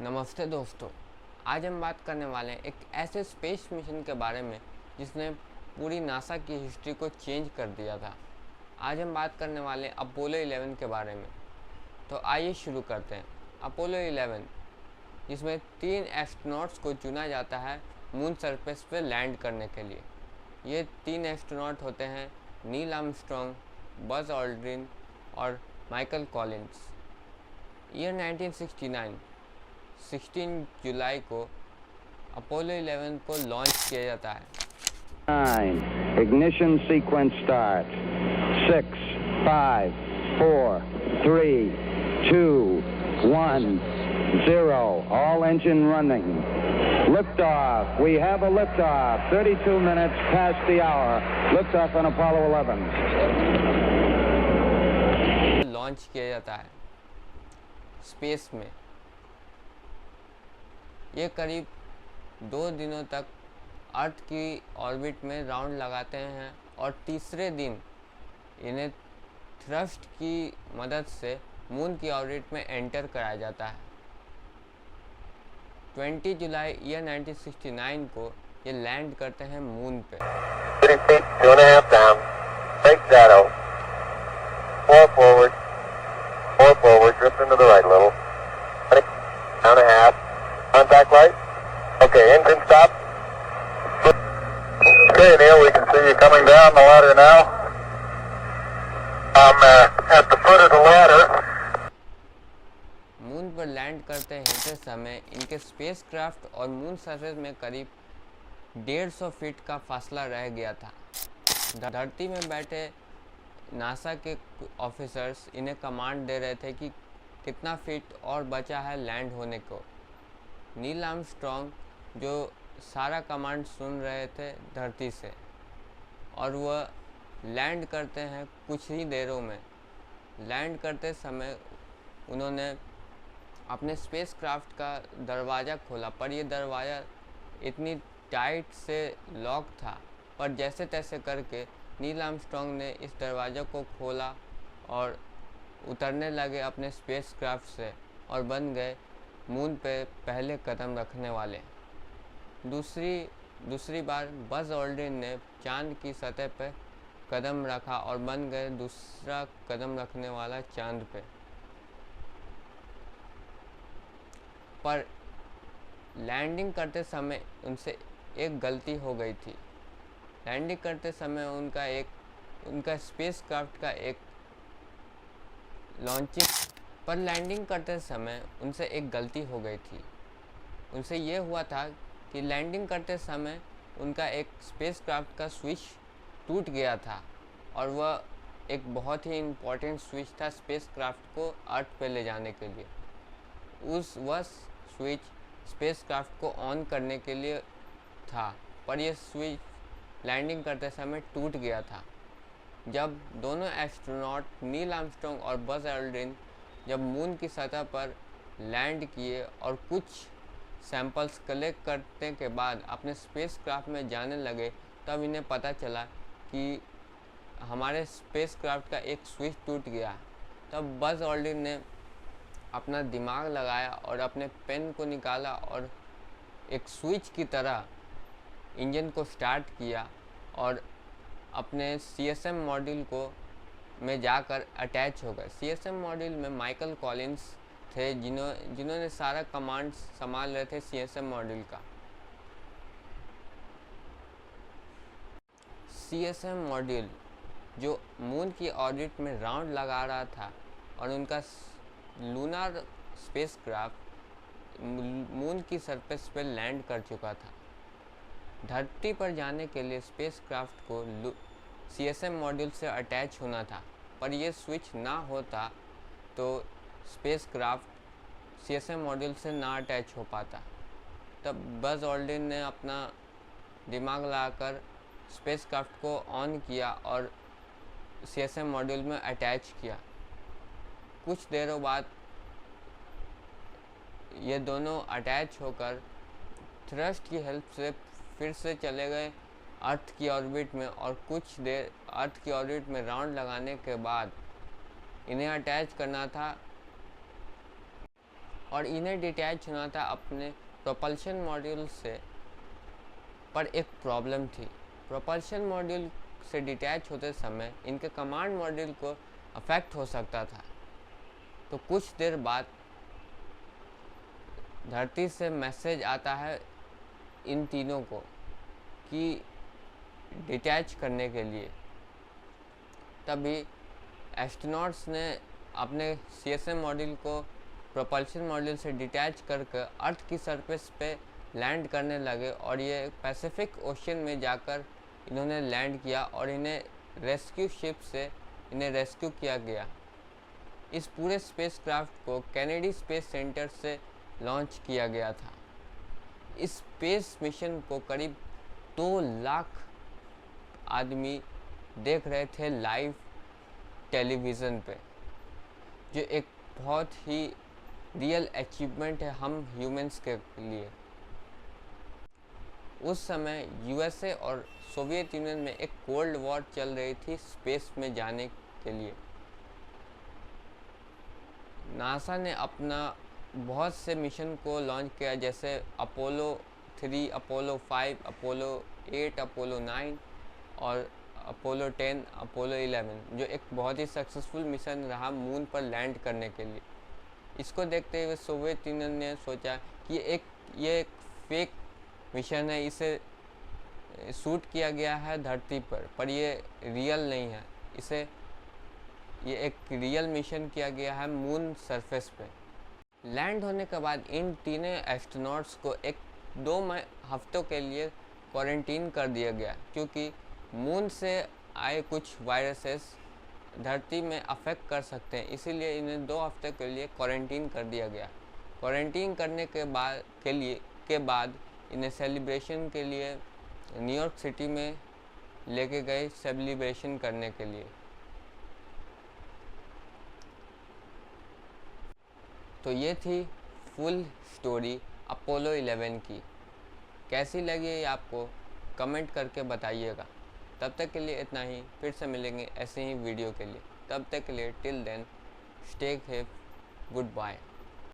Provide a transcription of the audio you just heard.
नमस्ते दोस्तों। आज हम बात करने वाले हैं एक ऐसे स्पेस मिशन के बारे में जिसने पूरी नासा की हिस्ट्री को चेंज कर दिया था। आज हम बात करने वाले हैं अपोलो 11 के बारे में। तो आइए शुरू करते हैं। अपोलो 11 जिसमें 3 एस्ट्रोनॉट्स को चुना जाता है मून सरफेस पे लैंड करने के लिए। ये 3 एस्ट्रोनॉट होते हैं नील आर्मस्ट्रॉन्ग, बज ऑल्ड्रिन और माइकल कॉलिंस। ईयर 1969 16 जुलाई को अपोलो 11 को लॉन्च किया जाता है। 9. Ignition sequence start. 6, 5, 4, 3, 2, 1, 0. All engine running. Liftoff. We have a liftoff. 32 minutes past the hour. Liftoff on Apollo 11. Launch किया जाता है स्पेस में। ये करीब 2 दिनों तक अर्थ की ऑर्बिट में राउंड लगाते हैं और तीसरे दिन इन्हें थ्रस्ट की मदद से मून की ऑर्बिट में एंटर कराया जाता है। 20 जुलाई ईयर 1969 को ये लैंड करते हैं मून पे। 30 feet, 2.5 down. Straight shadow. 4 forward, drift into the right a little. 1.5. Contact light. Okay, engine stop. Okay, Neil, we can see you coming down the ladder now. I'm at the foot of the ladder. Moon पर land करते हैं समय इनके spacecraft और moon surface में करीब 150 feet का फासला रह गया था। धरती में बैठे नासा के ऑफिसर्स इन्हें कमांड दे रहे थे कि कितना फीट और बचा है लैंड होने को। नील आर्मस्ट्रॉन्ग जो सारा कमांड सुन रहे थे धरती से, और वह लैंड करते हैं कुछ ही देरों में। लैंड करते समय उन्होंने अपने स्पेसक्राफ्ट का दरवाज़ा खोला, पर यह दरवाज़ा इतनी टाइट से लॉक था, पर जैसे तैसे करके नील आर्मस्ट्रॉन्ग ने इस दरवाज़े को खोला और उतरने लगे अपने स्पेसक्राफ्ट से और बन गए मून पे पहले कदम रखने वाले। दूसरी बार बज ऑल्ड्रिन ने चांद की सतह पे कदम रखा और बन गए दूसरा कदम रखने वाला चांद पे। पर लैंडिंग करते समय उनसे एक गलती हो गई थी। लैंडिंग करते समय उनका स्पेसक्राफ्ट का एक लैंडिंग करते समय उनसे एक गलती हो गई थी। उनसे ये हुआ था कि लैंडिंग करते समय उनका एक स्पेसक्राफ्ट का स्विच टूट गया था, और वह एक बहुत ही इम्पोर्टेंट स्विच था स्पेसक्राफ्ट को अर्थ पे ले जाने के लिए। वह स्विच स्पेसक्राफ्ट को ऑन करने के लिए था, पर यह स्विच लैंडिंग करते समय टूट गया था। जब दोनों एस्ट्रोनॉट नील आर्मस्ट्रॉन्ग और बज ऑल्ड्रिन जब मून की सतह पर लैंड किए और कुछ सैंपल्स कलेक्ट करने के बाद अपने स्पेसक्राफ्ट में जाने लगे, तब इन्हें पता चला कि हमारे स्पेसक्राफ्ट का एक स्विच टूट गया। तब बज ऑल्ड्रिन ने अपना दिमाग लगाया और अपने पेन को निकाला और एक स्विच की तरह इंजन को स्टार्ट किया और अपने सीएसएम मॉड्यूल को में जाकर अटैच हो गए। सीएसएम मॉड्यूल में माइकल कॉलिंस थे जिन्होंने सारा कमांड संभाल रहे थे सीएसएम मॉड्यूल का। सीएसएम मॉड्यूल जो मून की ऑर्बिट में राउंड लगा रहा था और उनका लूनार स्पेसक्राफ्ट मून की सरफेस पर लैंड कर चुका था। धरती पर जाने के लिए स्पेसक्राफ्ट को सीएसएम मॉड्यूल से अटैच होना था, पर यह स्विच ना होता तो स्पेसक्राफ्ट सीएसएम मॉड्यूल से ना अटैच हो पाता। तब बज ऑल्ड्रिन ने अपना दिमाग लगाकर स्पेसक्राफ्ट को ऑन किया और सीएसएम मॉड्यूल में अटैच किया। कुछ देरों बाद ये दोनों अटैच होकर थ्रस्ट की हेल्प से फिर से चले गए अर्थ की ऑर्बिट में, और कुछ देर अर्थ की ऑर्बिट में राउंड लगाने के बाद इन्हें अटैच करना था और इन्हें डिटैच होना था अपने प्रोपल्शन मॉड्यूल से। पर एक प्रॉब्लम थी, प्रोपल्शन मॉड्यूल से डिटैच होते समय इनके कमांड मॉड्यूल को अफेक्ट हो सकता था। तो कुछ देर बाद धरती से मैसेज आता है इन तीनों को कि डिटैच करने के लिए। तभी एस्ट्रोनॉट्स ने अपने CSM मॉड्यूल को प्रोपल्शन मॉड्यूल से डिटैच करके अर्थ की सरफेस पे लैंड करने लगे और ये पैसिफिक ओशन में जाकर इन्होंने लैंड किया और इन्हें रेस्क्यू शिप से इन्हें रेस्क्यू किया गया। इस पूरे स्पेसक्राफ्ट को केनेडी स्पेस सेंटर से लॉन्च किया गया था। इस स्पेस मिशन को करीब 2 लाख आदमी देख रहे थे लाइव टेलीविज़न पे, जो एक बहुत ही रियल अचीवमेंट है हम ह्यूमंस के लिए। उस समय USA और सोवियत यूनियन में एक कोल्ड वॉर चल रही थी स्पेस में जाने के लिए। नासा ने अपना बहुत से मिशन को लॉन्च किया, जैसे अपोलो 3, अपोलो 5, अपोलो 8, अपोलो 9 और अपोलो 10, अपोलो 11, जो एक बहुत ही सक्सेसफुल मिशन रहा मून पर लैंड करने के लिए। इसको देखते हुए सोवियत यूनियन ने सोचा कि ये एक फेक मिशन है, इसे शूट किया गया है धरती पर ये रियल नहीं है, ये एक रियल मिशन किया गया है मून सरफेस पे। लैंड होने के बाद इन तीनों एस्ट्रोनॉट्स को 1-2 हफ्तों के लिए क्वारंटीन कर दिया गया, क्योंकि मून से आए कुछ वायरसेस धरती में अफेक्ट कर सकते हैं, इसीलिए इन्हें 2 हफ्ते के लिए क्वारंटीन कर दिया गया। क्वारंटीन करने के बाद इन्हें सेलिब्रेशन के लिए न्यूयॉर्क सिटी में लेके गए सेलिब्रेशन करने के लिए। तो ये थी फुल स्टोरी अपोलो 11 की। कैसी लगी आपको कमेंट करके बताइएगा। तब तक के लिए इतना ही, फिर से मिलेंगे ऐसे ही वीडियो के लिए। तब तक के लिए till then stay safe, good bye.